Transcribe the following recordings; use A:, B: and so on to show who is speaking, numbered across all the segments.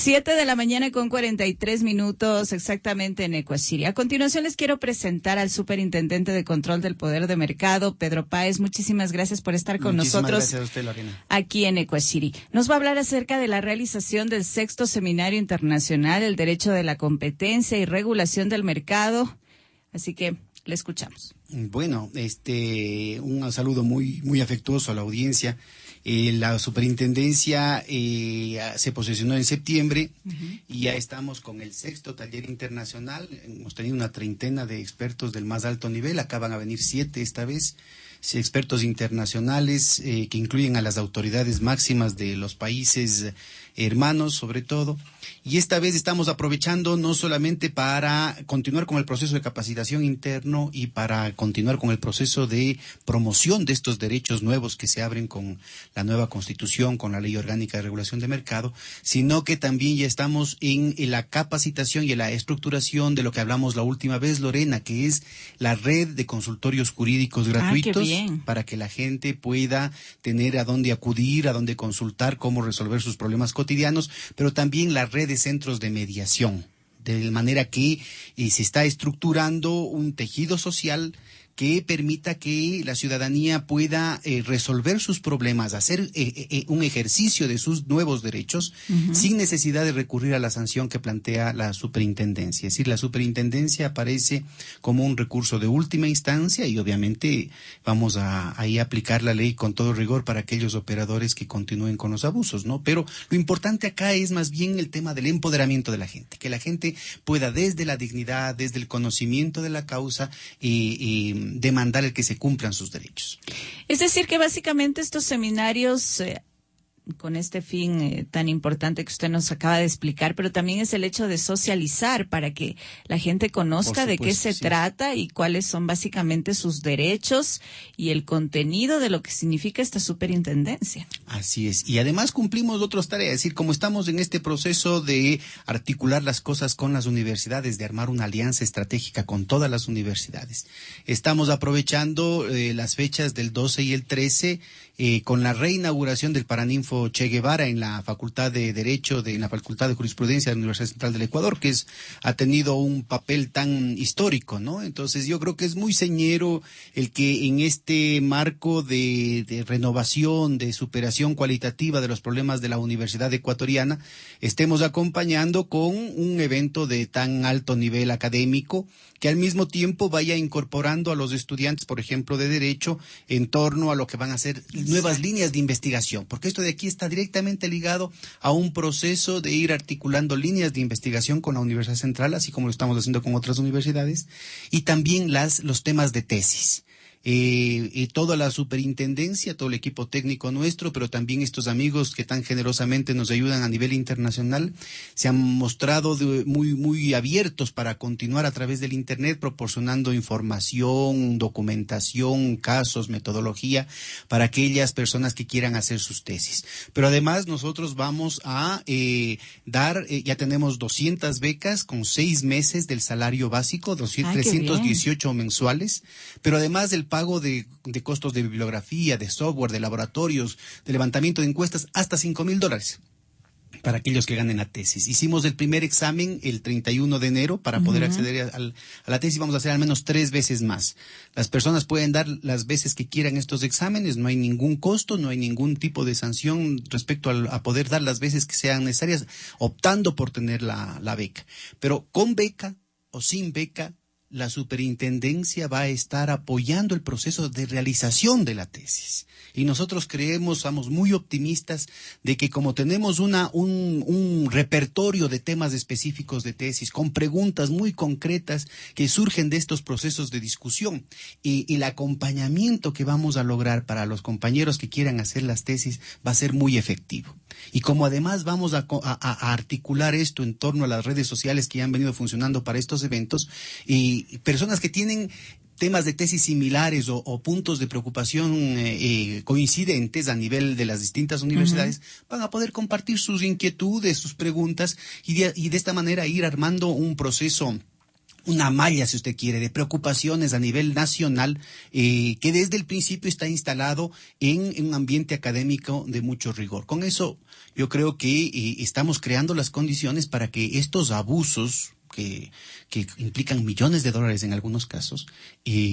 A: 7:43 a.m. exactamente en Ecuador. A continuación les quiero presentar al Superintendente de Control del Poder de Mercado, Pedro Páez. Muchísimas gracias por estar con nosotros.
B: Gracias a usted, Lorena.
A: Aquí en Ecuador. Nos va a hablar acerca de la realización del 6º Seminario Internacional, el Derecho de la Competencia y Regulación del Mercado. Así que le escuchamos.
B: Bueno, un saludo muy afectuoso a la audiencia. La superintendencia se posesionó en septiembre y ya estamos con el 6º taller internacional. Hemos tenido una treintena de expertos del más alto nivel, acá van a venir 7 esta vez, expertos internacionales que incluyen a las autoridades máximas de los países hermanos sobre todo. Y esta vez estamos aprovechando no solamente para continuar con el proceso de capacitación interno y para continuar con el proceso de promoción de estos derechos nuevos que se abren con la nueva Constitución, con la Ley Orgánica de Regulación de Mercado, sino que también ya estamos en la capacitación y en la estructuración de lo que hablamos la última vez, Lorena, que es la red de consultorios jurídicos gratuitos para que la gente pueda tener a dónde acudir, a dónde consultar, cómo resolver sus problemas cotidianos, pero también la red de centros de mediación, de manera que se está estructurando un tejido social que permita que la ciudadanía pueda resolver sus problemas, hacer un ejercicio de sus nuevos derechos sin necesidad de recurrir a la sanción que plantea la superintendencia. Es decir, la superintendencia aparece como un recurso de última instancia y obviamente vamos a ahí aplicar la ley con todo rigor para aquellos operadores que continúen con los abusos, ¿no? Pero lo importante acá es más bien el tema del empoderamiento de la gente, que la gente pueda desde la dignidad, desde el conocimiento de la causa demandar el que se cumplan sus derechos.
A: Es decir, que básicamente estos seminarios, con este fin tan importante que usted nos acaba de explicar, pero también es el hecho de socializar para que la gente conozca de qué se trata y cuáles son básicamente sus derechos y el contenido de lo que significa esta superintendencia.
B: Así es. Y además cumplimos otras tareas, es decir, como estamos en este proceso de articular las cosas con las universidades, de armar una alianza estratégica con todas las universidades. Estamos aprovechando las fechas del 12 y el 13 con la reinauguración del Paraninfo Che Guevara en la Facultad de Derecho, en la Facultad de Jurisprudencia de la Universidad Central del Ecuador, que ha tenido un papel tan histórico, ¿no? Entonces yo creo que es muy señero el que en este marco de renovación, de superación cualitativa de los problemas de la Universidad Ecuatoriana, estemos acompañando con un evento de tan alto nivel académico que al mismo tiempo vaya incorporando a los estudiantes, por ejemplo, de Derecho, en torno a lo que van a ser nuevas líneas de investigación, porque esto de aquí está directamente ligado a un proceso de ir articulando líneas de investigación con la Universidad Central, así como lo estamos haciendo con otras universidades, y también los temas de tesis. Toda la superintendencia, todo el equipo técnico nuestro, pero también estos amigos que tan generosamente nos ayudan a nivel internacional, se han mostrado muy abiertos para continuar a través del Internet proporcionando información, documentación, casos, metodología para aquellas personas que quieran hacer sus tesis. Pero además nosotros vamos a ya tenemos 200 becas con 6 meses del salario básico, 318 mensuales, pero además del pago de costos de bibliografía, de software, de laboratorios, de levantamiento de encuestas, hasta $5,000 para aquellos que ganen la tesis. Hicimos el primer examen el 31 de enero para poder acceder a la tesis. Vamos a hacer al menos 3 veces más. Las personas pueden dar las veces que quieran estos exámenes, no hay ningún costo, no hay ningún tipo de sanción respecto a poder dar las veces que sean necesarias, optando por tener la beca. Pero con beca o sin beca, la superintendencia va a estar apoyando el proceso de realización de la tesis. Y nosotros somos muy optimistas de que como tenemos un repertorio de temas específicos de tesis, con preguntas muy concretas que surgen de estos procesos de discusión, y el acompañamiento que vamos a lograr para los compañeros que quieran hacer las tesis va a ser muy efectivo. Y como además vamos a articular esto en torno a las redes sociales que ya han venido funcionando para estos eventos, y personas que tienen temas de tesis similares o puntos de preocupación coincidentes a nivel de las distintas universidades, van a poder compartir sus inquietudes, sus preguntas y de esta manera ir armando un proceso una malla, si usted quiere, de preocupaciones a nivel nacional, que desde el principio está instalado en un ambiente académico de mucho rigor. Con eso, yo creo que estamos creando las condiciones para que estos abusos, que implican millones de dólares en algunos casos,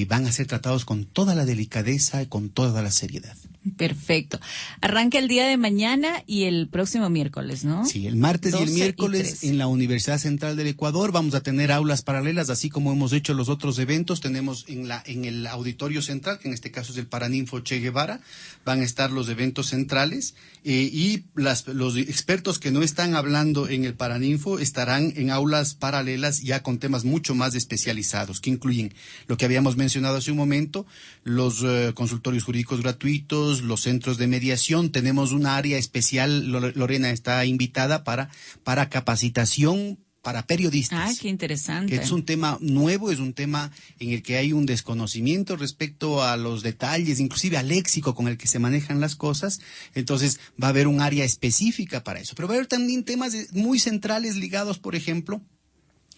B: van a ser tratados con toda la delicadeza y con toda la seriedad.
A: Perfecto. Arranca el día de mañana y el próximo miércoles, ¿no?
B: Sí, el martes y el miércoles
A: y
B: en la Universidad Central del Ecuador vamos a tener aulas paralelas, así como hemos hecho los otros eventos. Tenemos en el Auditorio Central, que en este caso es el Paraninfo Che Guevara, van a estar los eventos centrales y los expertos que no están hablando en el Paraninfo estarán en aulas paralelas ya con temas mucho más especializados, que incluyen lo que habíamos mencionado hace un momento, los consultorios jurídicos gratuitos, los centros de mediación. Tenemos un área especial, Lorena está invitada para capacitación para periodistas.
A: Ah, qué interesante.
B: Que es un tema nuevo, es un tema en el que hay un desconocimiento respecto a los detalles, inclusive al léxico con el que se manejan las cosas. Entonces va a haber un área específica para eso. Pero va a haber también temas muy centrales ligados, por ejemplo,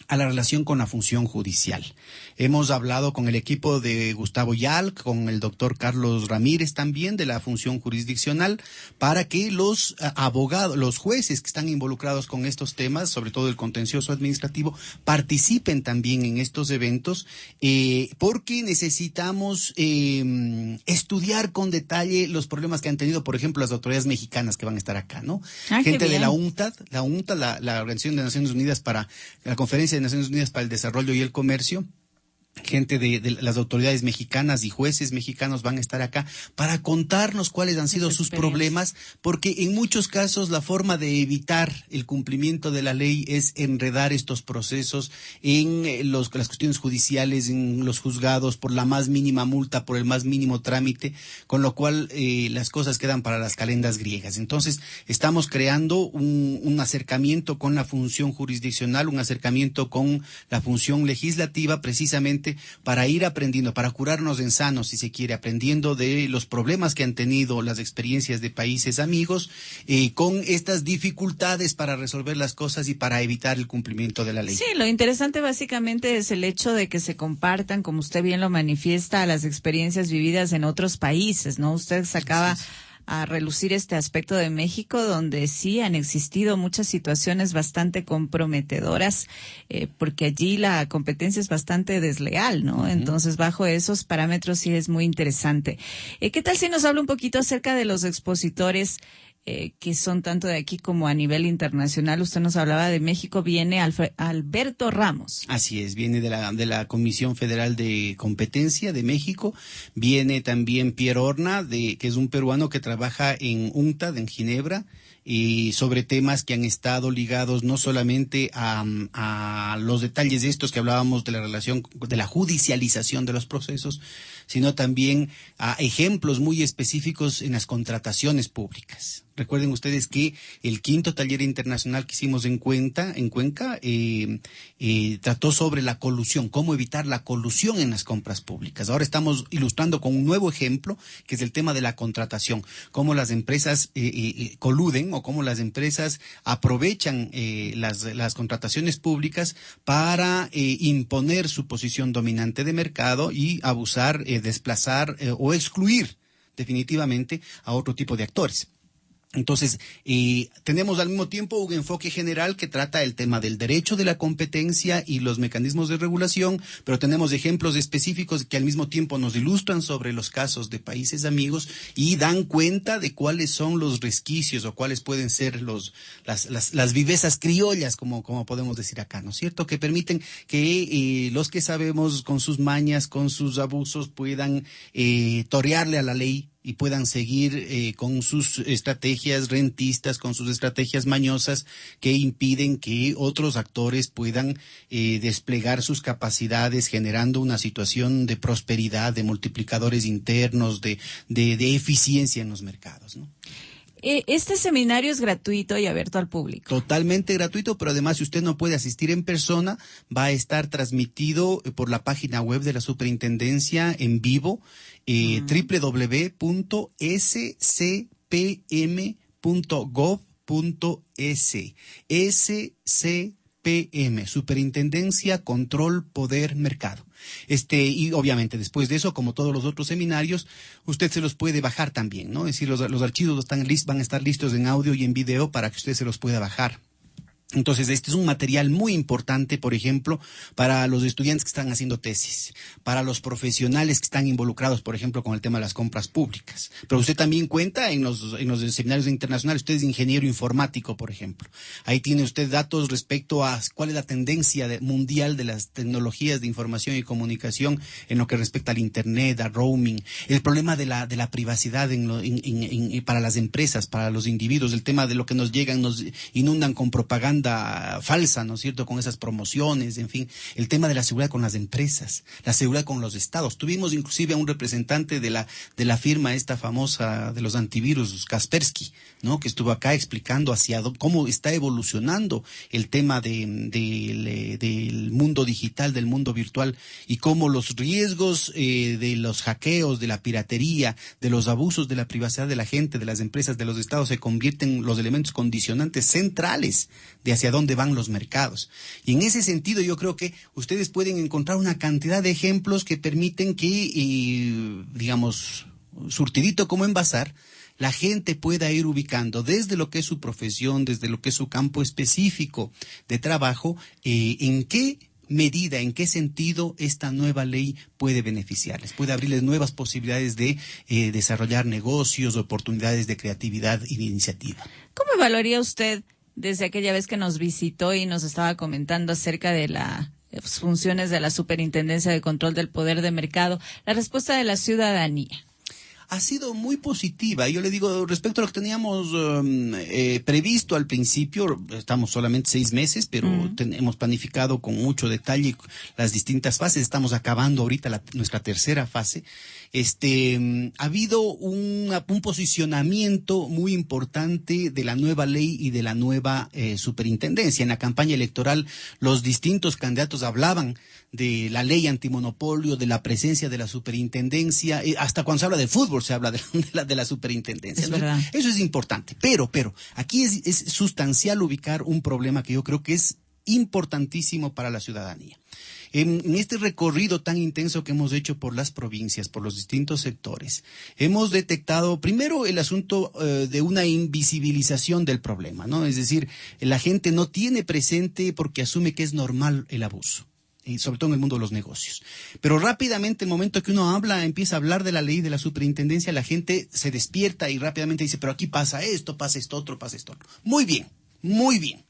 B: a la relación con la función judicial. Hemos hablado con el equipo de Gustavo Yal, con el doctor Carlos Ramírez también de la función jurisdiccional, para que los abogados, los jueces que están involucrados con estos temas, sobre todo el contencioso administrativo, participen también en estos eventos, porque necesitamos estudiar con detalle los problemas que han tenido, por ejemplo, las autoridades mexicanas que van a estar acá, ¿no? Gente de la UNCTAD, la Organización de Naciones Unidas para la Conferencia de Naciones Unidas para el Desarrollo y el Comercio. Gente de las autoridades mexicanas y jueces mexicanos van a estar acá para contarnos cuáles han sido sus problemas, porque en muchos casos la forma de evitar el cumplimiento de la ley es enredar estos procesos en las cuestiones judiciales, en los juzgados, por la más mínima multa, por el más mínimo trámite, con lo cual las cosas quedan para las calendas griegas. Entonces, estamos creando un acercamiento con la función jurisdiccional, un acercamiento con la función legislativa, precisamente para ir aprendiendo, para curarnos en sano, si se quiere, aprendiendo de los problemas que han tenido, las experiencias de países amigos, con estas dificultades para resolver las cosas y para evitar el cumplimiento de la ley.
A: Sí, lo interesante básicamente es el hecho de que se compartan, como usted bien lo manifiesta, las experiencias vividas en otros países, ¿no? Usted sacaba a relucir este aspecto de México, donde sí han existido muchas situaciones bastante comprometedoras, porque allí la competencia es bastante desleal, ¿no? Entonces, bajo esos parámetros sí es muy interesante. ¿Qué tal si nos habla un poquito acerca de los expositores que son tanto de aquí como a nivel internacional? Usted nos hablaba de México, viene Alberto Ramos.
B: Así es, viene de la Comisión Federal de Competencia de México, viene también Pierre Horna, que es un peruano que trabaja en UNCTAD, en Ginebra, y sobre temas que han estado ligados no solamente a los detalles de estos que hablábamos de la relación, de la judicialización de los procesos, sino también a ejemplos muy específicos en las contrataciones públicas. Recuerden ustedes que el 5º taller internacional que hicimos en Cuenca trató sobre la colusión, cómo evitar la colusión en las compras públicas. Ahora estamos ilustrando con un nuevo ejemplo, que es el tema de la contratación, cómo las empresas coluden o cómo las empresas aprovechan las contrataciones públicas para imponer su posición dominante de mercado y abusar, desplazar o excluir definitivamente a otro tipo de actores. Entonces, tenemos al mismo tiempo un enfoque general que trata el tema del derecho de la competencia y los mecanismos de regulación, pero tenemos ejemplos específicos que al mismo tiempo nos ilustran sobre los casos de países amigos y dan cuenta de cuáles son los resquicios o cuáles pueden ser las vivezas criollas, como podemos decir acá, ¿no es cierto? Que permiten que los que sabemos con sus mañas, con sus abusos, puedan torearle a la ley y puedan seguir con sus estrategias rentistas, con sus estrategias mañosas que impiden que otros actores puedan desplegar sus capacidades, generando una situación de prosperidad, de multiplicadores internos, de eficiencia en los mercados, ¿no?
A: Este seminario es gratuito y abierto al público.
B: Totalmente gratuito, pero además si usted no puede asistir en persona, va a estar transmitido por la página web de la Superintendencia en vivo, www.scpm.gov.es. SPM, Superintendencia, Control, Poder, Mercado. Y obviamente después de eso, como todos los otros seminarios, usted se los puede bajar también, ¿no? Es decir, los archivos van a estar listos en audio y en video para que usted se los pueda bajar. Entonces, este es un material muy importante, por ejemplo, para los estudiantes que están haciendo tesis, para los profesionales que están involucrados, por ejemplo, con el tema de las compras públicas. Pero usted también cuenta en los seminarios internacionales, usted es ingeniero informático, por ejemplo. Ahí tiene usted datos respecto a cuál es la tendencia mundial de las tecnologías de información y comunicación en lo que respecta al Internet, al roaming, el problema de la privacidad para las empresas, para los individuos, el tema de lo que nos llegan, nos inundan con propaganda falsa, ¿no es cierto?, con esas promociones, en fin, el tema de la seguridad con las empresas, la seguridad con los estados. Tuvimos inclusive a un representante de la firma esta famosa de los antivirus, Kaspersky, ¿no?, que estuvo acá explicando cómo está evolucionando el tema del mundo digital, del mundo virtual, y cómo los riesgos de los hackeos, de la piratería, de los abusos de la privacidad de la gente, de las empresas, de los estados, se convierten en los elementos condicionantes centrales de hacia dónde van los mercados. Y en ese sentido yo creo que ustedes pueden encontrar una cantidad de ejemplos que permiten que, digamos, surtidito como en bazar, la gente pueda ir ubicando desde lo que es su profesión, desde lo que es su campo específico de trabajo, en qué medida, en qué sentido esta nueva ley puede beneficiarles, puede abrirles nuevas posibilidades de desarrollar negocios, oportunidades de creatividad y de iniciativa.
A: ¿Cómo evaluaría usted, desde aquella vez que nos visitó y nos estaba comentando acerca de las funciones de la Superintendencia de Control del Poder de Mercado, la respuesta de la ciudadanía?
B: Ha sido muy positiva. Yo le digo, respecto a lo que teníamos previsto al principio, estamos solamente 6 meses, pero hemos planificado con mucho detalle las distintas fases. Estamos acabando ahorita nuestra tercera fase. Ha habido un posicionamiento muy importante de la nueva ley y de la nueva superintendencia. En la campaña electoral, los distintos candidatos hablaban de la ley antimonopolio, de la presencia de la superintendencia, hasta cuando se habla de fútbol se habla de la superintendencia.
A: Es verdad.
B: Eso es importante, pero aquí es sustancial ubicar un problema que yo creo que es importantísimo para la ciudadanía. En este recorrido tan intenso que hemos hecho por las provincias, por los distintos sectores, hemos detectado primero el asunto de una invisibilización del problema, ¿no? Es decir, la gente no tiene presente porque asume que es normal el abuso, y sobre todo en el mundo de los negocios. Pero rápidamente, el momento que uno empieza a hablar de la ley de la superintendencia, la gente se despierta y rápidamente dice, pero aquí pasa esto otro, pasa esto otro. Muy bien, muy bien.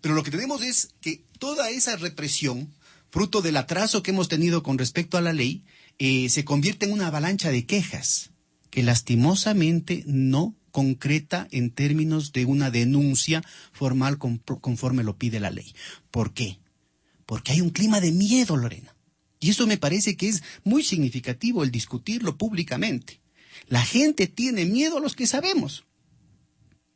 B: Pero lo que tenemos es que toda esa represión, fruto del atraso que hemos tenido con respecto a la ley, se convierte en una avalancha de quejas que lastimosamente no concreta en términos de una denuncia formal conforme lo pide la ley. ¿Por qué? Porque hay un clima de miedo, Lorena. Y eso me parece que es muy significativo el discutirlo públicamente. La gente tiene miedo a los que sabemos.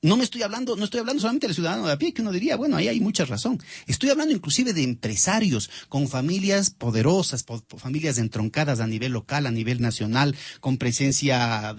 B: No estoy hablando solamente del ciudadano de a pie, que uno diría, bueno, ahí hay mucha razón. Estoy hablando inclusive de empresarios con familias poderosas, familias entroncadas a nivel local, a nivel nacional, con presencia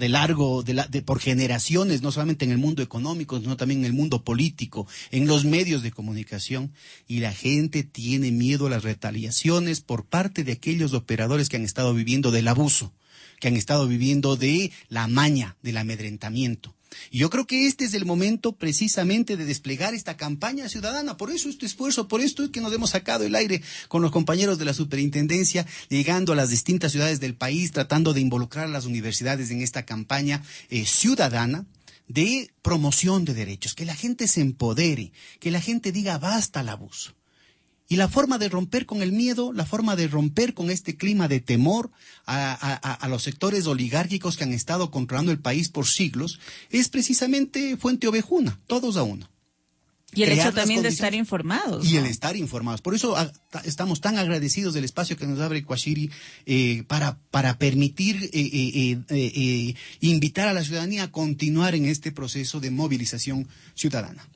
B: por generaciones, no solamente en el mundo económico, sino también en el mundo político, en los medios de comunicación. Y la gente tiene miedo a las retaliaciones por parte de aquellos operadores que han estado viviendo del abuso, que han estado viviendo de la maña, del amedrentamiento. Y yo creo que este es el momento precisamente de desplegar esta campaña ciudadana. Por eso este esfuerzo, por esto es que nos hemos sacado el aire con los compañeros de la superintendencia, llegando a las distintas ciudades del país, tratando de involucrar a las universidades en esta campaña ciudadana de promoción de derechos, que la gente se empodere, que la gente diga basta al abuso. Y la forma de romper con el miedo, la forma de romper con este clima de temor a los sectores oligárquicos que han estado controlando el país por siglos, es precisamente Fuente Ovejuna, todos a uno.
A: Y el hecho también de estar informados.
B: Y el estar informados. Por eso estamos tan agradecidos del espacio que nos abre Cuashiri para permitir invitar a la ciudadanía a continuar en este proceso de movilización ciudadana.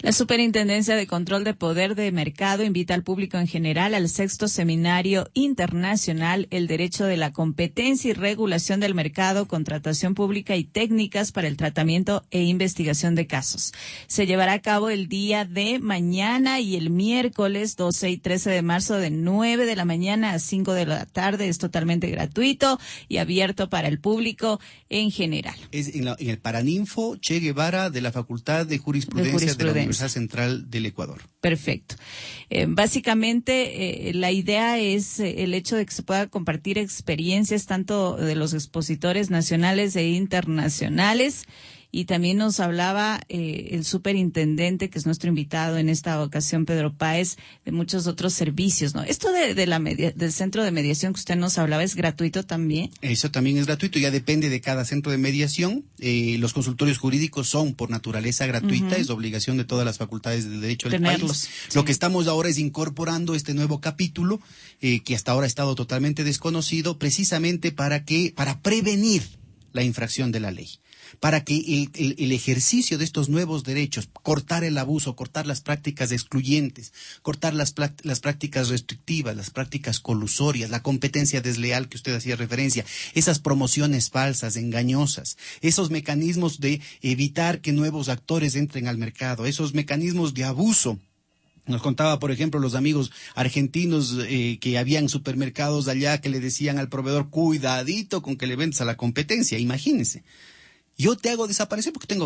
A: La Superintendencia de Control de Poder de Mercado invita al público en general al 6º Seminario Internacional El Derecho de la Competencia y Regulación del Mercado, Contratación Pública y Técnicas para el Tratamiento e Investigación de Casos. Se llevará a cabo el día de mañana y el miércoles 12 y 13 de marzo de 9 de la mañana a 5 de la tarde. Es totalmente gratuito y abierto para el público en general.
B: Es en el Paraninfo Che Guevara de la Facultad de Jurisprudencia de la Universidad Central del Ecuador.
A: Perfecto. Básicamente, la idea es el hecho de que se pueda compartir experiencias tanto de los expositores nacionales e internacionales. Y también nos hablaba el superintendente, que es nuestro invitado en esta ocasión, Pedro Páez, de muchos otros servicios, ¿no? Esto del centro de mediación que usted nos hablaba, ¿es gratuito también? Eso también es gratuito, ya depende de cada centro de mediación. Los consultorios jurídicos son por naturaleza gratuita, es obligación de todas las facultades de derecho del país. Sí.
B: Lo que estamos ahora es incorporando este nuevo capítulo, que hasta ahora ha estado totalmente desconocido, precisamente para prevenir la infracción de la ley, para que el ejercicio de estos nuevos derechos, cortar el abuso, cortar las prácticas excluyentes, cortar las prácticas restrictivas, las prácticas colusorias, la competencia desleal que usted hacía referencia, esas promociones falsas, engañosas, esos mecanismos de evitar que nuevos actores entren al mercado, esos mecanismos de abuso. Nos contaba, por ejemplo, los amigos argentinos que habían supermercados allá que le decían al proveedor, cuidadito con que le vendas a la competencia, imagínense. Yo te hago desaparecer porque tengo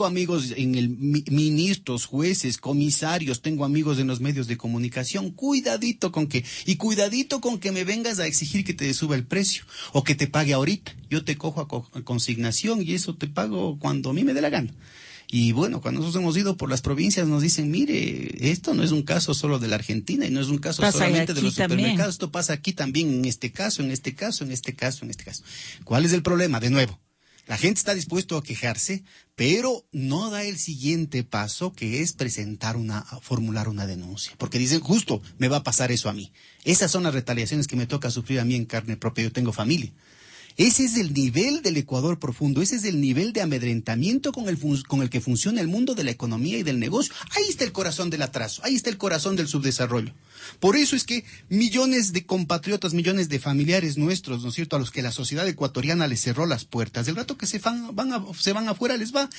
B: amigos ministros, jueces, comisarios, tengo amigos en los medios de comunicación, cuidadito con que me vengas a exigir que te suba el precio o que te pague ahorita. Yo te cojo a consignación y eso te pago cuando a mí me dé la gana. Y bueno, cuando nosotros hemos ido por las provincias nos dicen, mire, esto no es un caso solo de la Argentina y no es un caso solamente de los supermercados, también. Esto pasa aquí también, en este caso. ¿Cuál es el problema? De nuevo, la gente está dispuesto a quejarse, pero no da el siguiente paso, que es formular una denuncia. Porque dicen, justo me va a pasar eso a mí. Esas son las retaliaciones que me toca sufrir a mí en carne propia. Yo tengo familia. Ese es el nivel del Ecuador profundo, ese es el nivel de amedrentamiento con el que funciona el mundo de la economía y del negocio. Ahí está el corazón del atraso, ahí está el corazón del subdesarrollo. Por eso es que millones de compatriotas, millones de familiares nuestros, ¿no es cierto?, a los que la sociedad ecuatoriana les cerró las puertas, del rato que se van afuera les va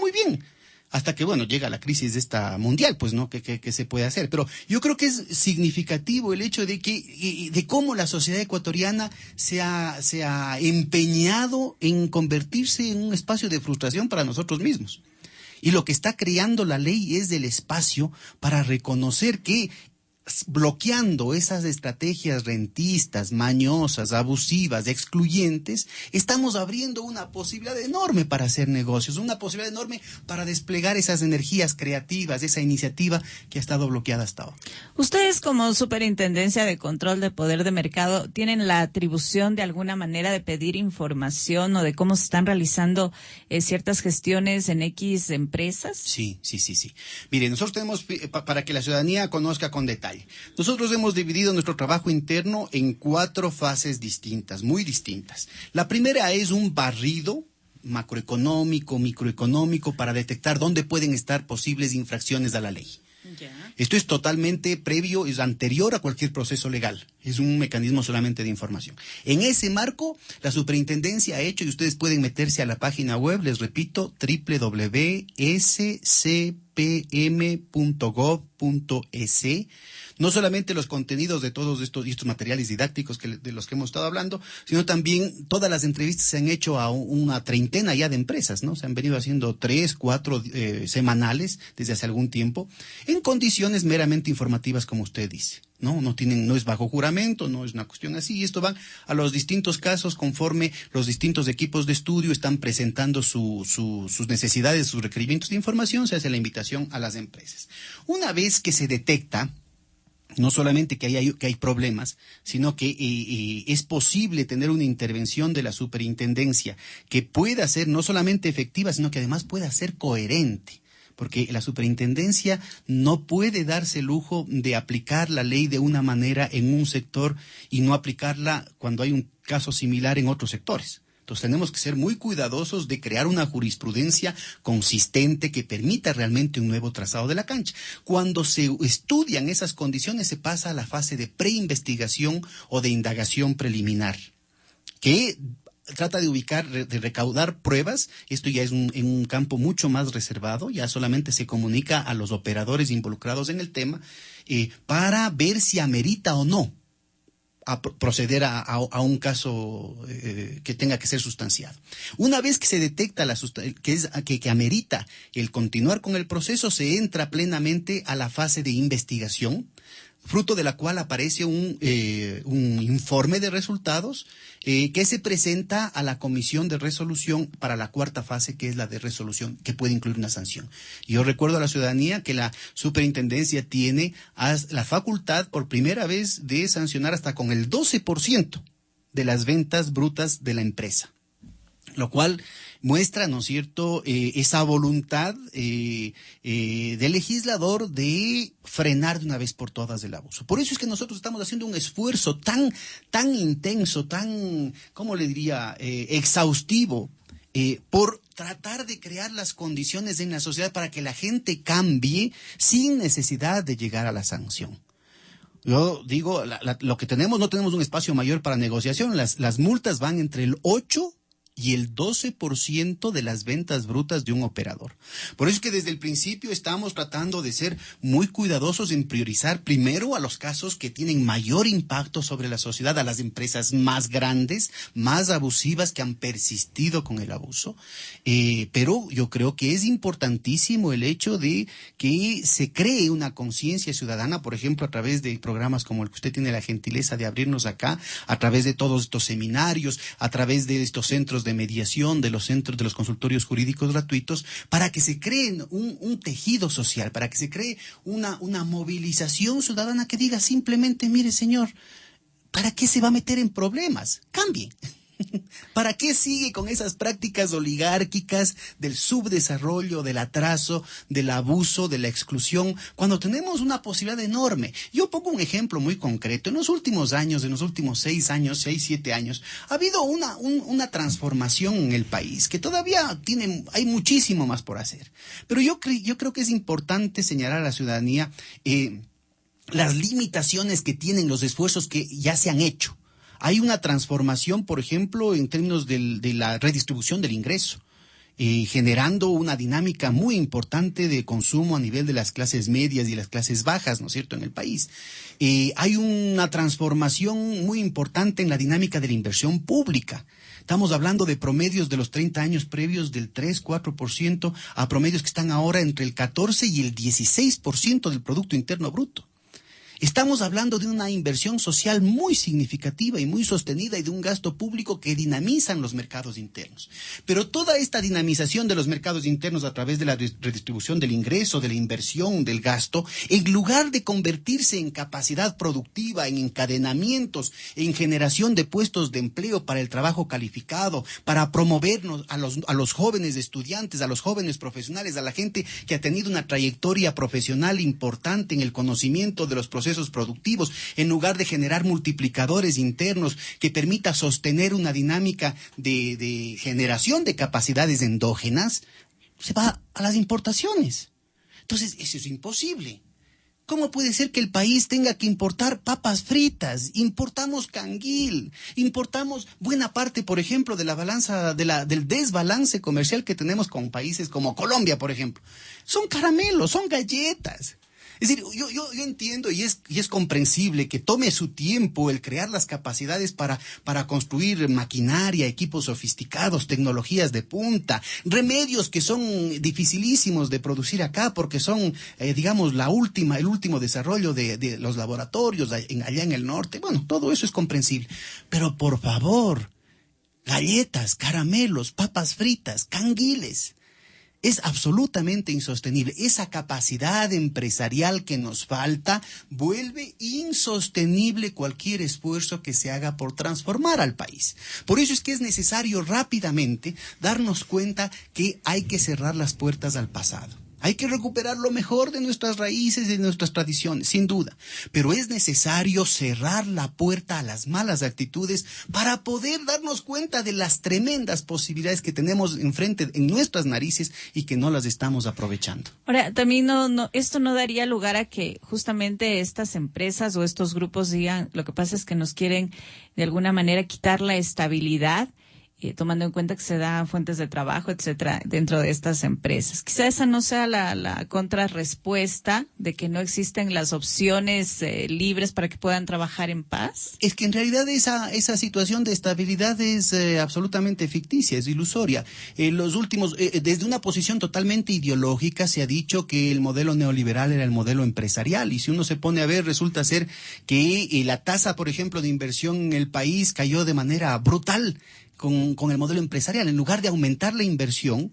B: muy bien. Hasta que, bueno, llega la crisis esta mundial, pues, ¿no? ¿Qué se puede hacer? Pero yo creo que es significativo el hecho de cómo la sociedad ecuatoriana se ha empeñado en convertirse en un espacio de frustración para nosotros mismos. Y lo que está creando la ley es el espacio para reconocer que, bloqueando esas estrategias rentistas, mañosas, abusivas, excluyentes, estamos abriendo una posibilidad enorme para hacer negocios, una posibilidad enorme para desplegar esas energías creativas, esa iniciativa que ha estado bloqueada hasta ahora.
A: Ustedes, como Superintendencia de Control de Poder de Mercado, ¿tienen la atribución de alguna manera de pedir información o de cómo se están realizando ciertas gestiones en X empresas?
B: Sí. Mire, nosotros tenemos, para que la ciudadanía conozca con detalle, nosotros hemos dividido nuestro trabajo interno en 4 fases distintas, muy distintas. La primera es un barrido macroeconómico, microeconómico, para detectar dónde pueden estar posibles infracciones a la ley. Esto es totalmente previo, es anterior a cualquier proceso legal. Es un mecanismo solamente de información. En ese marco, la superintendencia ha hecho, y ustedes pueden meterse a la página web, les repito, www.scpm.gov.es. No solamente los contenidos de todos estos materiales didácticos de los que hemos estado hablando, sino también todas las entrevistas se han hecho a una treintena ya de empresas, ¿no? Se han venido haciendo 3, 4 semanales desde hace algún tiempo, en condiciones meramente informativas, como usted dice. No es bajo juramento, no es una cuestión así, y esto va a los distintos casos conforme los distintos equipos de estudio están presentando sus necesidades, sus requerimientos de información, se hace la invitación a las empresas. Una vez que se detecta no solamente que hay problemas, sino que es posible tener una intervención de la superintendencia que pueda ser no solamente efectiva, sino que además pueda ser coherente. Porque la superintendencia no puede darse el lujo de aplicar la ley de una manera en un sector y no aplicarla cuando hay un caso similar en otros sectores. Entonces tenemos que ser muy cuidadosos de crear una jurisprudencia consistente que permita realmente un nuevo trazado de la cancha. Cuando se estudian esas condiciones se pasa a la fase de preinvestigación o de indagación preliminar, que trata de ubicar, de recaudar pruebas. Esto ya es en un campo mucho más reservado, ya solamente se comunica a los operadores involucrados en el tema para ver si amerita o no a proceder a un caso que tenga que ser sustanciado. Una vez que se detecta que amerita el continuar con el proceso, se entra plenamente a la fase de investigación, fruto de la cual aparece un informe de resultados que se presenta a la comisión de resolución para la cuarta fase, que es la de resolución, que puede incluir una sanción. Yo recuerdo a la ciudadanía que la superintendencia tiene la facultad por primera vez de sancionar hasta con el 12% de las ventas brutas de la empresa, lo cual muestra, ¿no es cierto?, esa voluntad del legislador de frenar de una vez por todas el abuso. Por eso es que nosotros estamos haciendo un esfuerzo tan intenso, tan, ¿cómo le diría?, exhaustivo, por tratar de crear las condiciones en la sociedad para que la gente cambie sin necesidad de llegar a la sanción. Yo digo, lo que tenemos, no tenemos un espacio mayor para negociación. Las multas van entre el 8 y el 12% de las ventas brutas de un operador. Por eso es que desde el principio estamos tratando de ser muy cuidadosos en priorizar primero a los casos que tienen mayor impacto sobre la sociedad, a las empresas más grandes, más abusivas, que han persistido con el abuso. Pero yo creo que es importantísimo el hecho de que se cree una conciencia ciudadana, por ejemplo, a través de programas como el que usted tiene la gentileza de abrirnos acá, a través de todos estos seminarios, a través de estos centros de mediación, de los centros, de los consultorios jurídicos gratuitos, para que se cree un tejido social, para que se cree una movilización ciudadana que diga simplemente, mire señor, ¿para qué se va a meter en problemas? Cambie. ¿Para qué sigue con esas prácticas oligárquicas del subdesarrollo, del atraso, del abuso, de la exclusión, cuando tenemos una posibilidad enorme? Yo pongo un ejemplo muy concreto. En los últimos años, en los últimos 6 años, 6, 7 años, ha habido una transformación en el país que todavía hay muchísimo más por hacer. Pero yo creo que es importante señalar a la ciudadanía las limitaciones que tienen los esfuerzos que ya se han hecho. Hay una transformación, por ejemplo, en términos de la redistribución del ingreso, generando una dinámica muy importante de consumo a nivel de las clases medias y las clases bajas, ¿no es cierto?, en el país. Hay una transformación muy importante en la dinámica de la inversión pública. Estamos hablando de promedios de los 30 años previos del 3-4% a promedios que están ahora entre el 14 y el 16% del Producto Interno Bruto. Estamos hablando de una inversión social muy significativa y muy sostenida y de un gasto público que dinamizan los mercados internos. Pero toda esta dinamización de los mercados internos a través de la redistribución del ingreso, de la inversión, del gasto, en lugar de convertirse en capacidad productiva, en encadenamientos, en generación de puestos de empleo para el trabajo calificado, para promovernos a los jóvenes estudiantes, a los jóvenes profesionales, a la gente que ha tenido una trayectoria profesional importante en el conocimiento de los procesos productivos, en lugar de generar multiplicadores internos que permita sostener una dinámica de generación de capacidades endógenas, se va a las importaciones. Entonces, eso es imposible. ¿Cómo puede ser que el país tenga que importar papas fritas? Importamos canguil, importamos buena parte, por ejemplo, de la balanza, del desbalance comercial que tenemos con países como Colombia, por ejemplo. Son caramelos, son galletas. Es decir, yo entiendo y es comprensible que tome su tiempo el crear las capacidades para construir maquinaria, equipos sofisticados, tecnologías de punta, remedios que son dificilísimos de producir acá porque son, digamos, el último desarrollo de los laboratorios allá en el norte. Bueno, todo eso es comprensible. Pero por favor, galletas, caramelos, papas fritas, canguiles. Es absolutamente insostenible. Esa capacidad empresarial que nos falta vuelve insostenible cualquier esfuerzo que se haga por transformar al país. Por eso es que es necesario rápidamente darnos cuenta que hay que cerrar las puertas al pasado. Hay que recuperar lo mejor de nuestras raíces y de nuestras tradiciones, sin duda. Pero es necesario cerrar la puerta a las malas actitudes para poder darnos cuenta de las tremendas posibilidades que tenemos enfrente, en nuestras narices, y que no las estamos aprovechando.
A: Ahora, también esto no daría lugar a que justamente estas empresas o estos grupos digan, lo que pasa es que nos quieren de alguna manera quitar la estabilidad, tomando en cuenta que se dan fuentes de trabajo, etcétera, dentro de estas empresas. Quizá esa no sea la contrarrespuesta de que no existen las opciones libres para que puedan trabajar en paz.
B: Es que en realidad esa situación de estabilidad es absolutamente ficticia, es ilusoria. Desde una posición totalmente ideológica se ha dicho que el modelo neoliberal era el modelo empresarial, y si uno se pone a ver, resulta ser que la tasa, por ejemplo, de inversión en el país cayó de manera brutal con el modelo empresarial. En lugar de aumentar la inversión,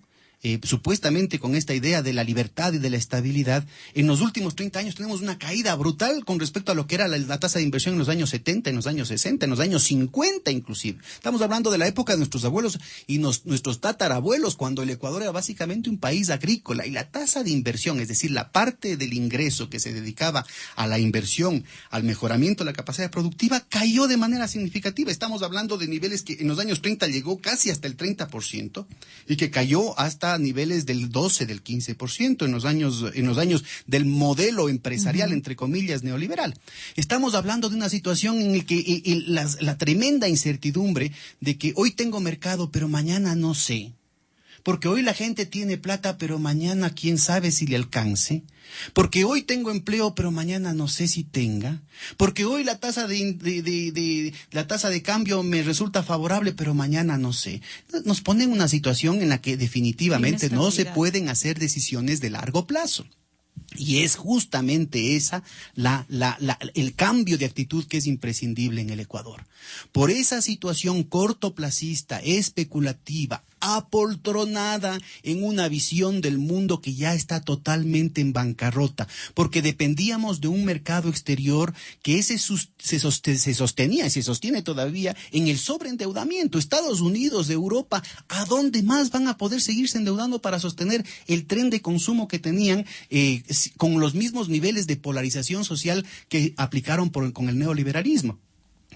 B: supuestamente con esta idea de la libertad y de la estabilidad, en los últimos 30 años tenemos una caída brutal con respecto a lo que era la tasa de inversión en los años 70, en los años 60, en los años 50 inclusive. Estamos hablando de la época de nuestros abuelos y nuestros tatarabuelos, cuando el Ecuador era básicamente un país agrícola, y la tasa de inversión, es decir, la parte del ingreso que se dedicaba a la inversión, al mejoramiento de la capacidad productiva, cayó de manera significativa. Estamos hablando de niveles que en los años 30 llegó casi hasta el 30% y que cayó hasta niveles del 12, del 15% en los años del modelo empresarial, entre comillas, neoliberal. Estamos hablando de una situación en la que la tremenda incertidumbre de que hoy tengo mercado, pero mañana no sé. Porque hoy la gente tiene plata, pero mañana quién sabe si le alcance. Porque hoy tengo empleo, pero mañana no sé si tenga. Porque hoy la tasa la tasa de cambio me resulta favorable, pero mañana no sé. Nos pone en una situación en la que definitivamente no se pueden hacer decisiones de largo plazo. Y es justamente esa el cambio de actitud que es imprescindible en el Ecuador. Por esa situación cortoplacista, especulativa, apoltronada en una visión del mundo que ya está totalmente en bancarrota, porque dependíamos de un mercado exterior que se sostenía y se sostiene todavía en el sobreendeudamiento. Estados Unidos, Europa, ¿a dónde más van a poder seguirse endeudando para sostener el tren de consumo que tenían con los mismos niveles de polarización social que aplicaron con el neoliberalismo?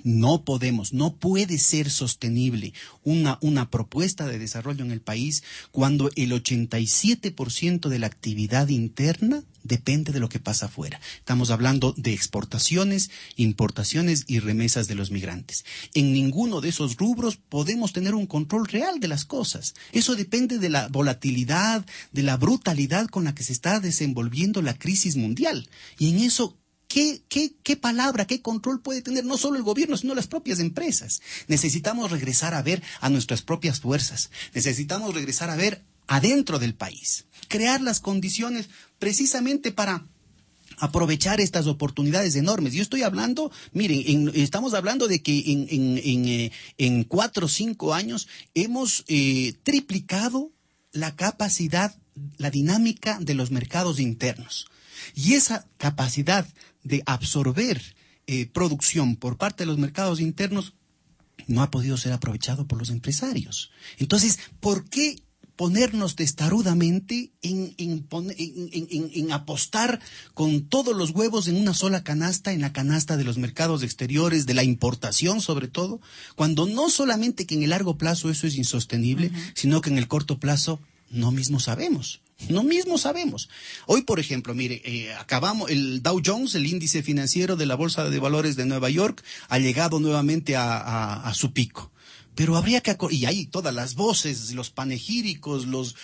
B: No puede ser sostenible una propuesta de desarrollo en el país cuando el 87% de la actividad interna depende de lo que pasa afuera. Estamos hablando de exportaciones, importaciones y remesas de los migrantes. En ninguno de esos rubros podemos tener un control real de las cosas. Eso depende de la volatilidad, de la brutalidad con la que se está desenvolviendo la crisis mundial. Y en eso, ¿qué palabra, qué control puede tener no solo el gobierno, sino las propias empresas? Necesitamos regresar a ver a nuestras propias fuerzas. Necesitamos regresar a ver adentro del país. Crear las condiciones precisamente para aprovechar estas oportunidades enormes. Yo estoy hablando, miren, estamos hablando de que en 4 o 5 años hemos triplicado la capacidad, la dinámica de los mercados internos. Y esa capacidad de absorber producción por parte de los mercados internos no ha podido ser aprovechado por los empresarios. Entonces, ¿por qué ponernos testarudamente en apostar con todos los huevos en una sola canasta, en la canasta de los mercados exteriores, de la importación sobre todo, cuando no solamente que en el largo plazo eso es insostenible, sino que en el corto plazo no mismo sabemos? Hoy, por ejemplo, mire, el Dow Jones, el índice financiero de la Bolsa de Valores de Nueva York, ha llegado nuevamente a su pico. Pero habría que y hay todas las voces, los panegíricos, los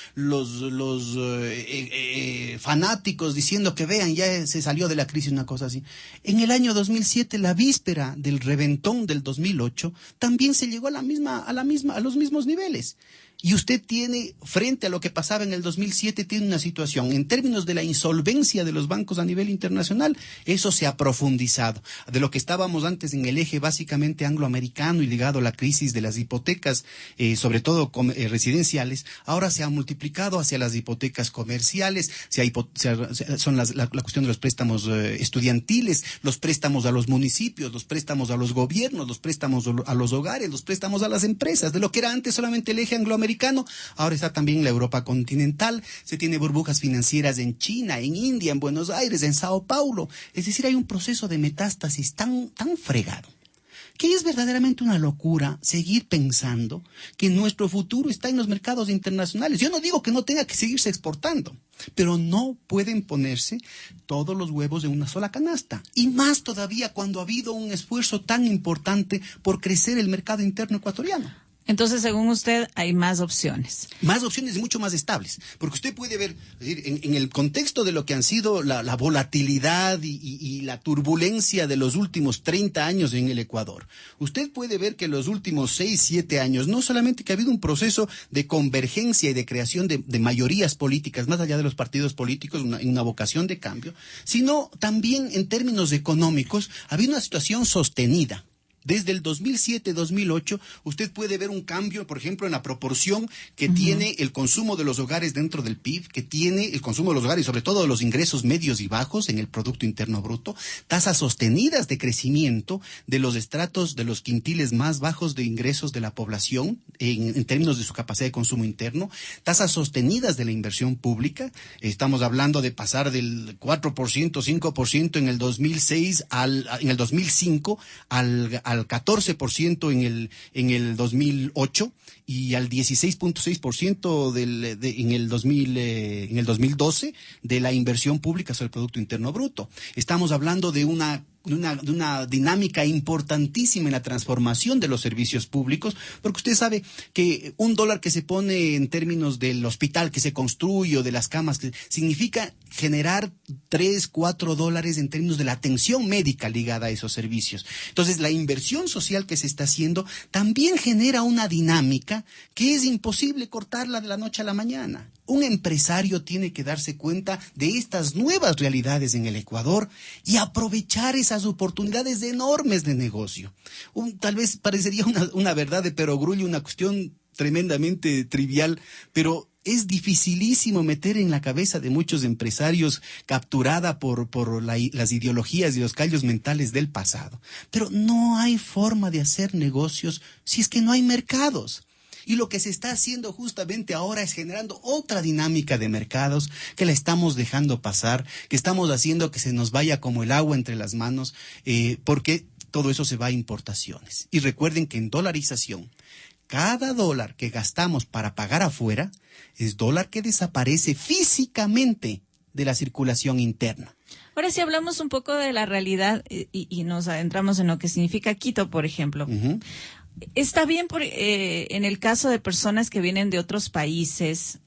B: fanáticos diciendo que vean, ya se salió de la crisis, una cosa así. En el año 2007, la víspera del reventón del 2008, también se llegó a los mismos niveles. Y usted tiene, frente a lo que pasaba en el 2007, tiene una situación, en términos de la insolvencia de los bancos a nivel internacional, eso se ha profundizado. De lo que estábamos antes en el eje básicamente angloamericano y ligado a la crisis de las hipotecas, sobre todo residenciales, ahora se ha multiplicado hacia las hipotecas comerciales, son la cuestión de los préstamos estudiantiles, los préstamos a los municipios, los préstamos a los gobiernos, los préstamos a los hogares, los préstamos a las empresas, de lo que era antes solamente el eje angloamericano. americano, ahora está también la Europa continental, se tiene burbujas financieras en China, en India, en Buenos Aires, en Sao Paulo. Es decir, hay un proceso de metástasis tan fregado que es verdaderamente una locura seguir pensando que nuestro futuro está en los mercados internacionales. Yo no digo que no tenga que seguirse exportando, pero no pueden ponerse todos los huevos en una sola canasta. Y más todavía cuando ha habido un esfuerzo tan importante por crecer el mercado interno ecuatoriano.
A: Entonces, según usted, hay más opciones.
B: Más opciones y mucho más estables. Porque usted puede ver, es decir, en el contexto de lo que han sido la volatilidad y la turbulencia de los últimos 30 años en el Ecuador, usted puede ver que los últimos 6, 7 años, no solamente que ha habido un proceso de convergencia y de creación de mayorías políticas, más allá de los partidos políticos, una vocación de cambio, sino también en términos económicos, ha habido una situación sostenida. Desde el 2007-2008, usted puede ver un cambio, por ejemplo, en la proporción que tiene el consumo de los hogares dentro del PIB, que tiene el consumo de los hogares, sobre todo de los ingresos medios y bajos en el Producto Interno Bruto, tasas sostenidas de crecimiento de los estratos, de los quintiles más bajos de ingresos de la población en términos de su capacidad de consumo interno, tasas sostenidas de la inversión pública. Estamos hablando de pasar del 4%, 5% en el 2006 en el 2005 al 14% en el 2008 y al 16.6% en el 2012 de la inversión pública sobre el Producto Interno Bruto. Estamos hablando de una dinámica importantísima en la transformación de los servicios públicos, porque usted sabe que $1 que se pone en términos del hospital que se construye o de las camas, significa generar $3, $4 en términos de la atención médica ligada a esos servicios. Entonces, la inversión social que se está haciendo también genera una dinámica que es imposible cortarla de la noche a la mañana. Un empresario tiene que darse cuenta de estas nuevas realidades en el Ecuador y aprovechar esas oportunidades enormes de negocio. Tal vez parecería una verdad de perogrullo, una cuestión tremendamente trivial, pero es dificilísimo meter en la cabeza de muchos empresarios capturada por las ideologías y los callos mentales del pasado. Pero no hay forma de hacer negocios si es que no hay mercados. Y lo que se está haciendo justamente ahora es generando otra dinámica de mercados que la estamos dejando pasar, que estamos haciendo que se nos vaya como el agua entre las manos, porque todo eso se va a importaciones. Y recuerden que en dolarización, cada dólar que gastamos para pagar afuera es dólar que desaparece físicamente de la circulación interna.
A: Ahora, si hablamos un poco de la realidad y nos adentramos en lo que significa Quito, por ejemplo. Está bien en el caso de personas que vienen de otros países,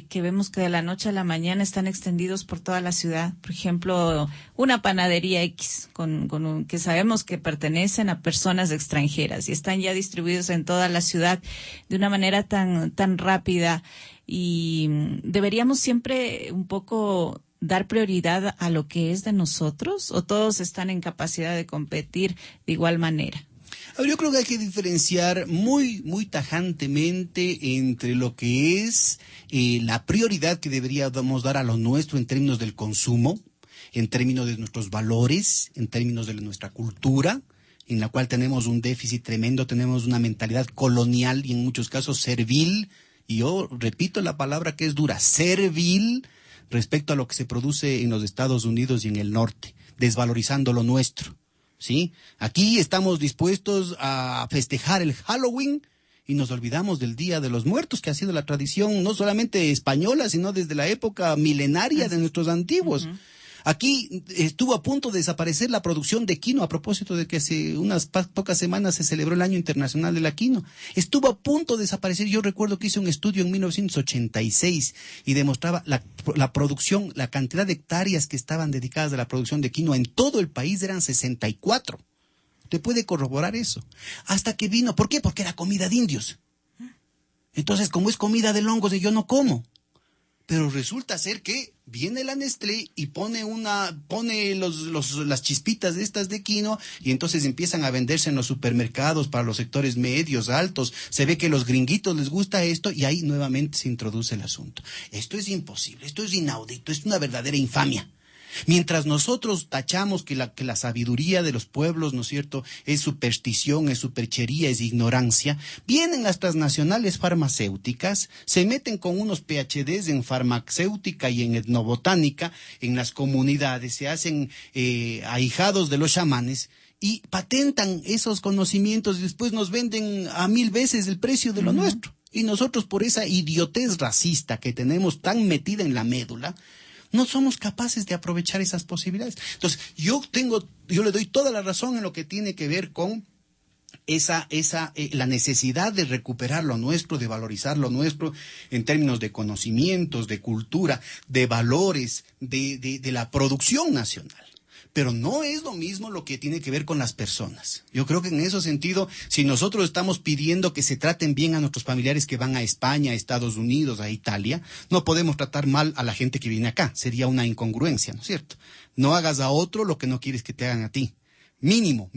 A: que vemos que de la noche a la mañana están extendidos por toda la ciudad. Por ejemplo, una panadería X, que sabemos que pertenecen a personas extranjeras y están ya distribuidos en toda la ciudad de una manera tan rápida. Y deberíamos siempre un poco dar prioridad a lo que es de nosotros, ¿o todos están en capacidad de competir de igual manera?
B: Yo creo que hay que diferenciar muy tajantemente entre lo que es la prioridad que deberíamos dar a lo nuestro en términos del consumo, en términos de nuestros valores, en términos de nuestra cultura, en la cual tenemos un déficit tremendo, tenemos una mentalidad colonial y en muchos casos servil, y yo repito la palabra que es dura, servil, respecto a lo que se produce en los Estados Unidos y en el norte, desvalorizando lo nuestro. ¿Sí? Aquí estamos dispuestos a festejar el Halloween y nos olvidamos del Día de los Muertos, que ha sido la tradición no solamente española, sino desde la época milenaria de nuestros antiguos. Aquí estuvo a punto de desaparecer la producción de quinoa, a propósito de que hace unas pocas semanas se celebró el Año Internacional de la Quinoa. Estuvo a punto de desaparecer. Yo recuerdo que hice un estudio en 1986 y demostraba la producción, la cantidad de hectáreas que estaban dedicadas a la producción de quinoa en todo el país eran 64. ¿Te puede corroborar eso? Hasta que vino, ¿por qué? Porque era comida de indios. Entonces, como es comida de hongos, yo no como. Pero resulta ser que viene la Nestlé y pone las chispitas de estas de quinoa y entonces empiezan a venderse en los supermercados para los sectores medios, altos. Se ve que a los gringuitos les gusta esto y ahí nuevamente se introduce el asunto. Esto es imposible, esto es inaudito, es una verdadera infamia. Mientras nosotros tachamos que la sabiduría de los pueblos, ¿no es cierto?, es superstición, es superchería, es ignorancia, vienen las transnacionales farmacéuticas, se meten con unos PhDs en farmacéutica y en etnobotánica en las comunidades, se hacen ahijados de los chamanes y patentan esos conocimientos y después nos venden a 1000 veces el precio de lo nuestro. Y nosotros, por esa idiotez racista que tenemos tan metida en la médula, no somos capaces de aprovechar esas posibilidades. Entonces, yo le doy toda la razón en lo que tiene que ver con la necesidad de recuperar lo nuestro, de valorizar lo nuestro en términos de conocimientos, de cultura, de valores, de la producción nacional. Pero no es lo mismo lo que tiene que ver con las personas. Yo creo que en ese sentido, si nosotros estamos pidiendo que se traten bien a nuestros familiares que van a España, a Estados Unidos, a Italia, no podemos tratar mal a la gente que viene acá. Sería una incongruencia, ¿no es cierto? No hagas a otro lo que no quieres que te hagan a ti. Mínimo,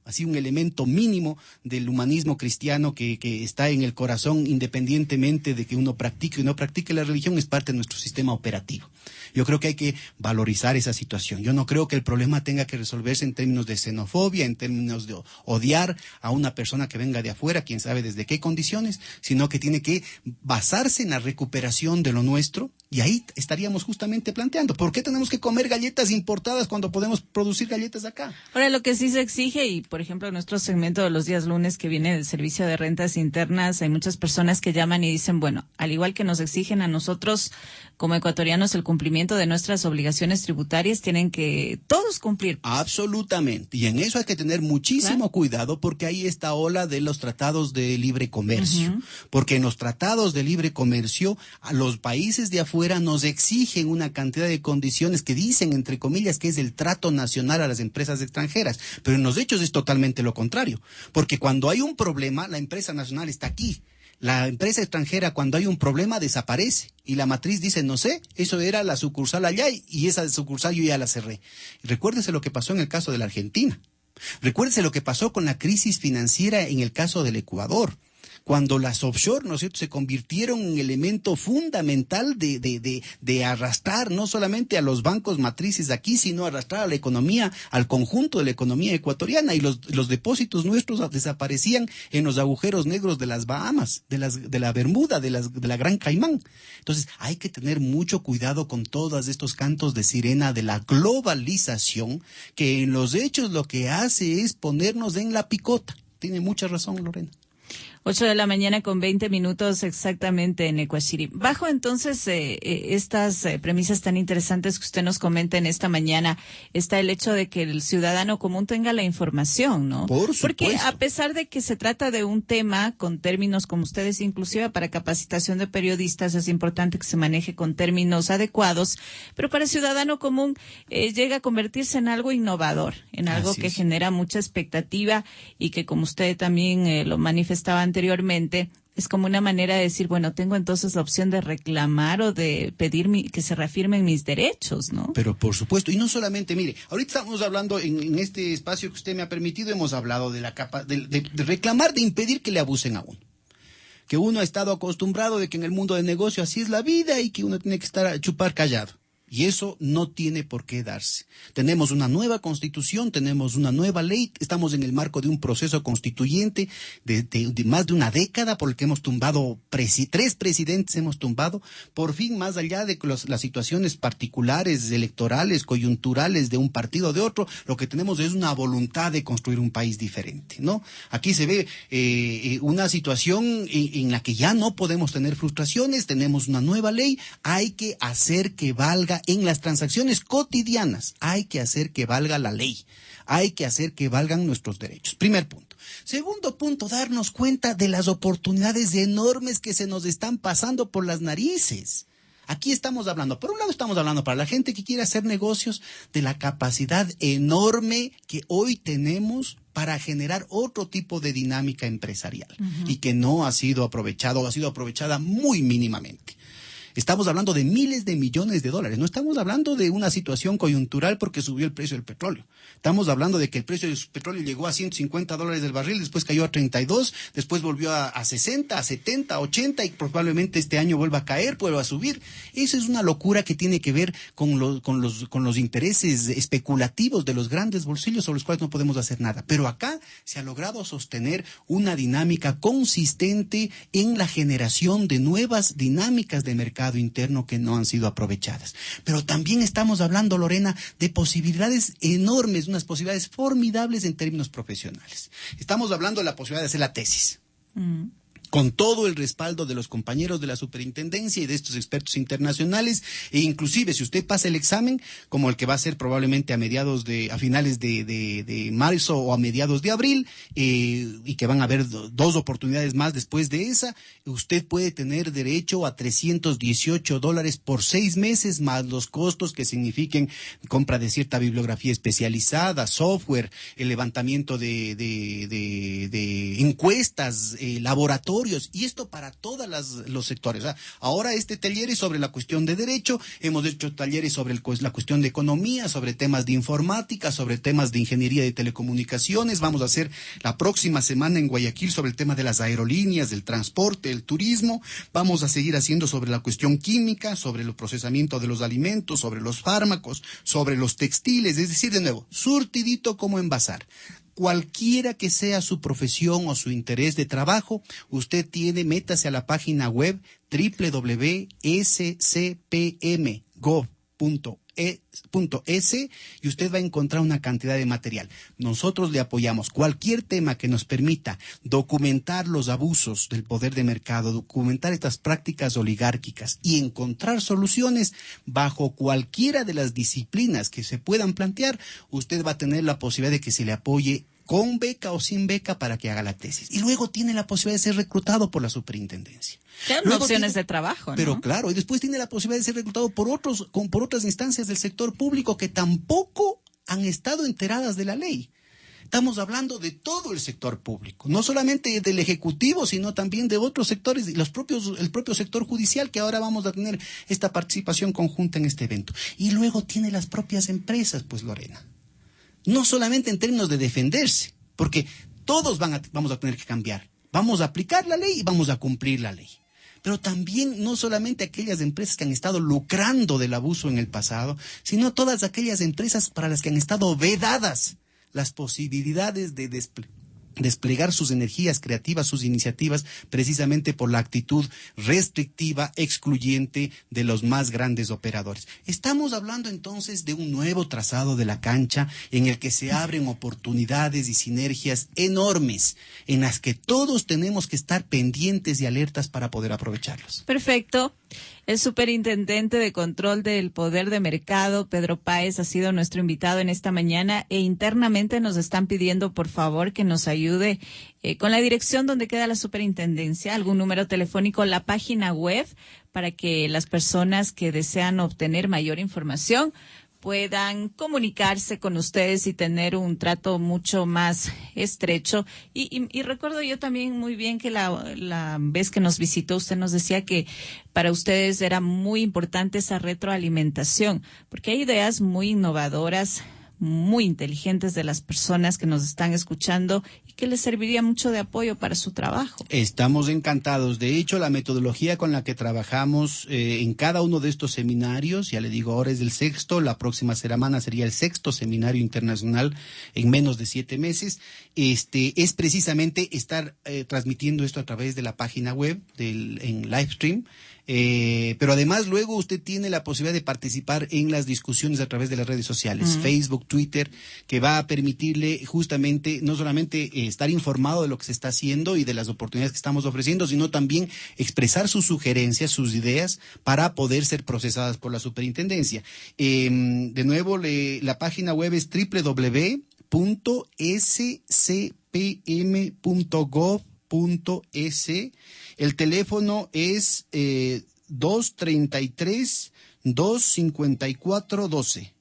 B: así un elemento mínimo del humanismo cristiano que está en el corazón, independientemente de que uno practique o no practique la religión, es parte de nuestro sistema operativo. Yo creo que hay que valorizar esa situación. Yo no creo que el problema tenga que resolverse en términos de xenofobia, en términos de odiar a una persona que venga de afuera, quién sabe desde qué condiciones, sino que tiene que basarse en la recuperación de lo nuestro. Y ahí estaríamos justamente planteando, ¿por qué tenemos que comer galletas importadas cuando podemos producir galletas acá?
A: Ahora, lo que sí se exige, y por ejemplo en nuestro segmento de los días lunes que viene del Servicio de Rentas Internas, hay muchas personas que llaman y dicen, bueno, al igual que nos exigen a nosotros como ecuatorianos el cumplimiento de nuestras obligaciones tributarias, tienen que todos cumplir.
B: Absolutamente, y en eso hay que tener muchísimo cuidado, porque hay esta ola de los tratados de libre comercio, porque en los tratados de libre comercio a los países de afuera nos exigen una cantidad de condiciones que dicen, entre comillas, que es el trato nacional a las empresas extranjeras, pero en los hechos es totalmente lo contrario, porque cuando hay un problema, la empresa nacional está aquí. La empresa extranjera, cuando hay un problema, desaparece y la matriz dice, no sé, eso era la sucursal allá y esa sucursal yo ya la cerré. Y recuérdese lo que pasó en el caso de la Argentina. Recuérdese lo que pasó con la crisis financiera en el caso del Ecuador, cuando las offshore, ¿no es cierto?, se convirtieron en elemento fundamental de arrastrar no solamente a los bancos matrices aquí, sino arrastrar a la economía, al conjunto de la economía ecuatoriana, y los depósitos nuestros desaparecían en los agujeros negros de las Bahamas, de la Bermuda, de la Gran Caimán. Entonces, hay que tener mucho cuidado con todos estos cantos de sirena de la globalización, que en los hechos lo que hace es ponernos en la picota. Tiene mucha razón, Lorena.
A: 8:20 a.m. exactamente en Ecuachiri. Bajo entonces estas premisas tan interesantes que usted nos comenta en esta mañana, está el hecho de que el ciudadano común tenga la información, ¿no?
B: Por supuesto.
A: Porque a pesar de que se trata de un tema con términos, como ustedes, inclusive para capacitación de periodistas, es importante que se maneje con términos adecuados, pero para el ciudadano común llega a convertirse en algo innovador, en algo que genera mucha expectativa y que, como usted también lo manifestaba anteriormente, es como una manera de decir, bueno, tengo entonces la opción de reclamar o de pedir que se reafirmen mis derechos, ¿no?
B: Pero por supuesto, y no solamente, mire, ahorita estamos hablando en este espacio que usted me ha permitido, hemos hablado de de reclamar, de impedir que le abusen a uno. Que uno ha estado acostumbrado de que en el mundo del negocio así es la vida y que uno tiene que estar a chupar callado. Y eso no tiene por qué darse. Tenemos una nueva constitución, tenemos una nueva ley, estamos en el marco de un proceso constituyente de más de una década por el que hemos tumbado, 3 presidentes hemos tumbado. Por fin, más allá de las situaciones particulares, electorales, coyunturales de un partido o de otro, lo que tenemos es una voluntad de construir un país diferente, ¿no? Aquí se ve una situación en la que ya no podemos tener frustraciones, tenemos una nueva ley, hay que hacer que valga en las transacciones cotidianas, hay que hacer que valga la ley, hay que hacer que valgan nuestros derechos. Primer punto. Segundo punto, darnos cuenta de las oportunidades enormes que se nos están pasando por las narices. Aquí estamos hablando, por un lado estamos hablando para la gente que quiere hacer negocios, de la capacidad enorme que hoy tenemos para generar otro tipo de dinámica empresarial y que no ha sido aprovechado o ha sido aprovechada muy mínimamente. Estamos hablando de miles de millones de dólares. No estamos hablando de una situación coyuntural porque subió el precio del petróleo. Estamos hablando de que el precio del petróleo llegó a $150 del barril, después cayó a 32, después volvió a 60, a 70, a 80 y probablemente este año vuelva a caer, vuelva a subir. Eso es una locura que tiene que ver con los intereses especulativos de los grandes bolsillos sobre los cuales no podemos hacer nada. Pero acá se ha logrado sostener una dinámica consistente en la generación de nuevas dinámicas de mercado interno que no han sido aprovechadas. Pero también estamos hablando, Lorena, de posibilidades enormes, unas posibilidades formidables en términos profesionales. Estamos hablando de la posibilidad de hacer la tesis. Con todo el respaldo de los compañeros de la superintendencia y de estos expertos internacionales, e inclusive si usted pasa el examen, como el que va a ser probablemente a finales de marzo o a mediados de abril, y que van a haber dos oportunidades más después de esa, usted puede tener derecho a $318 por 6 meses, más los costos que signifiquen compra de cierta bibliografía especializada, software, el levantamiento de encuestas, laboratorios, y esto para todos los sectores. O sea, ahora este taller es sobre la cuestión de derecho, hemos hecho talleres sobre la cuestión de economía, sobre temas de informática, sobre temas de ingeniería de telecomunicaciones. Vamos a hacer la próxima semana en Guayaquil sobre el tema de las aerolíneas, del transporte, el turismo. Vamos a seguir haciendo sobre la cuestión química, sobre el procesamiento de los alimentos, sobre los fármacos, sobre los textiles, es decir, de nuevo, surtidito como en bazar. Cualquiera que sea su profesión o su interés de trabajo, usted métase a la página web www.scpm.gov.es y usted va a encontrar una cantidad de material. Nosotros le apoyamos. Cualquier tema que nos permita documentar los abusos del poder de mercado, documentar estas prácticas oligárquicas y encontrar soluciones bajo cualquiera de las disciplinas que se puedan plantear, usted va a tener la posibilidad de que se le apoye con beca o sin beca para que haga la tesis. Y luego tiene la posibilidad de ser reclutado por la superintendencia.
A: Claro, opciones de trabajo, ¿no?
B: Pero claro, y después tiene la posibilidad de ser reclutado por otras instancias del sector público que tampoco han estado enteradas de la ley. Estamos hablando de todo el sector público, no solamente del Ejecutivo, sino también de otros sectores, el propio sector judicial, que ahora vamos a tener esta participación conjunta en este evento. Y luego tiene las propias empresas, pues, Lorena. No solamente en términos de defenderse, porque todos vamos a tener que cambiar. Vamos a aplicar la ley y vamos a cumplir la ley. Pero también no solamente aquellas empresas que han estado lucrando del abuso en el pasado, sino todas aquellas empresas para las que han estado vedadas las posibilidades de desplegar sus energías creativas, sus iniciativas, precisamente por la actitud restrictiva, excluyente de los más grandes operadores. Estamos hablando entonces de un nuevo trazado de la cancha en el que se abren oportunidades y sinergias enormes, en las que todos tenemos que estar pendientes y alertas para poder aprovecharlos.
A: Perfecto. El superintendente de control del poder de mercado, Pedro Páez, ha sido nuestro invitado en esta mañana e internamente nos están pidiendo, por favor, que nos ayude con la dirección donde queda la superintendencia, algún número telefónico, la página web, para que las personas que desean obtener mayor información puedan comunicarse con ustedes y tener un trato mucho más estrecho. Y recuerdo yo también muy bien que la vez que nos visitó usted nos decía que para ustedes era muy importante esa retroalimentación, porque hay ideas muy innovadoras, muy inteligentes de las personas que nos están escuchando y que les serviría mucho de apoyo para su trabajo.
B: Estamos encantados. De hecho, la metodología con la que trabajamos en cada uno de estos seminarios, ya le digo, ahora es el 6º, la próxima semana sería el 6º seminario internacional en menos de 7 meses, es precisamente estar transmitiendo esto a través de la página web en live stream. Pero además luego usted tiene la posibilidad de participar en las discusiones a través de las redes sociales, Facebook, Twitter, que va a permitirle justamente no solamente estar informado de lo que se está haciendo y de las oportunidades que estamos ofreciendo, sino también expresar sus sugerencias, sus ideas para poder ser procesadas por la superintendencia. De nuevo, la página web es www.scpm.gov.es. El teléfono es 233-254-12.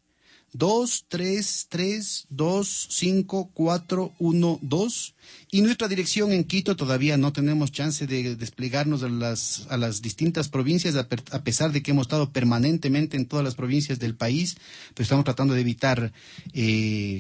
B: 233-25412. Y nuestra dirección en Quito todavía no tenemos chance de desplegarnos a las distintas provincias, a pesar de que hemos estado permanentemente en todas las provincias del país, pero estamos tratando de evitar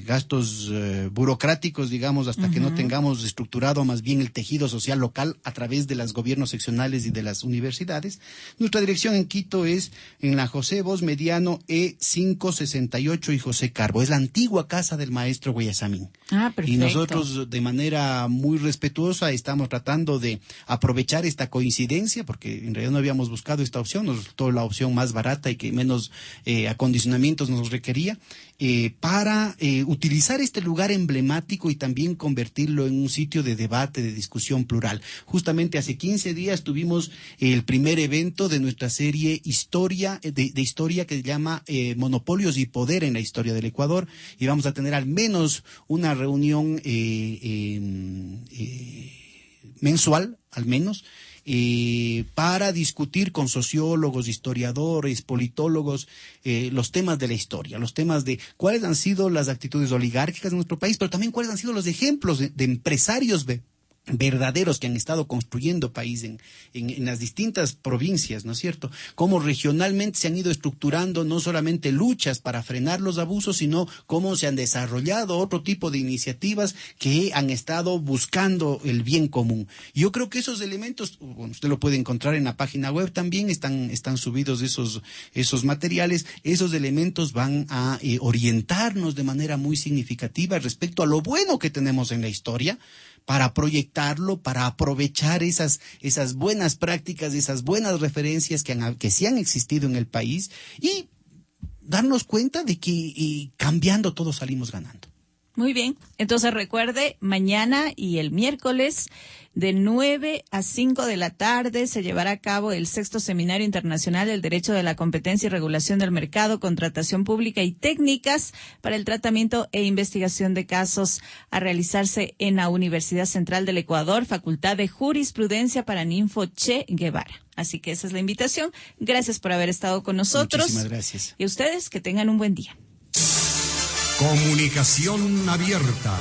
B: gastos burocráticos, digamos, hasta que no tengamos estructurado más bien el tejido social local a través de los gobiernos seccionales y de las universidades. Nuestra dirección en Quito es en la José Bosch Mediano E568 y José Carbo. Es la antigua casa del maestro Guayasamín.
A: Ah, perfecto.
B: Y nosotros de manera muy respetuosa estamos tratando de aprovechar esta coincidencia, porque en realidad no habíamos buscado esta opción, nos resultó la opción más barata y que menos acondicionamientos nos requería, para utilizar este lugar emblemático y también convertirlo en un sitio de debate, de discusión plural. Justamente hace 15 días tuvimos el primer evento de nuestra serie historia que se llama Monopolios y Poder en la Historia del Ecuador, y vamos a tener al menos una reunión mensual, al menos, para discutir con sociólogos, historiadores, politólogos, los temas de la historia, los temas de cuáles han sido las actitudes oligárquicas de nuestro país, pero también cuáles han sido los ejemplos de empresarios verdaderos que han estado construyendo país en las distintas provincias, ¿no es cierto? Cómo regionalmente se han ido estructurando no solamente luchas para frenar los abusos, sino cómo se han desarrollado otro tipo de iniciativas que han estado buscando el bien común. Yo creo que esos elementos, bueno, usted lo puede encontrar en la página web también, están subidos esos materiales. Esos elementos van a orientarnos de manera muy significativa respecto a lo bueno que tenemos en la historia, para proyectarlo, para aprovechar esas buenas prácticas, esas buenas referencias que sí han existido en el país, y darnos cuenta de que cambiando todos salimos ganando.
A: Muy bien, entonces recuerde, mañana y el miércoles de 9 a 5 de la tarde se llevará a cabo el 6º Seminario Internacional del Derecho de la Competencia y Regulación del Mercado, Contratación Pública y Técnicas para el Tratamiento e Investigación de Casos, a realizarse en la Universidad Central del Ecuador, Facultad de Jurisprudencia para Ninfo Che Guevara. Así que esa es la invitación. Gracias por haber estado con nosotros.
B: Muchísimas gracias.
A: Y ustedes, que tengan un buen día.
C: Comunicación abierta.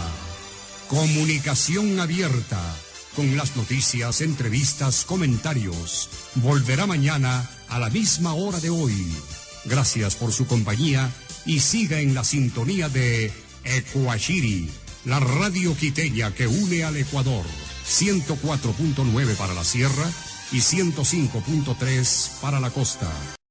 C: Comunicación abierta. Con las noticias, entrevistas, comentarios. Volverá mañana a la misma hora de hoy. Gracias por su compañía y siga en la sintonía de Ecuachiri, la radio quiteña que une al Ecuador. 104.9 para la sierra y 105.3 para la costa.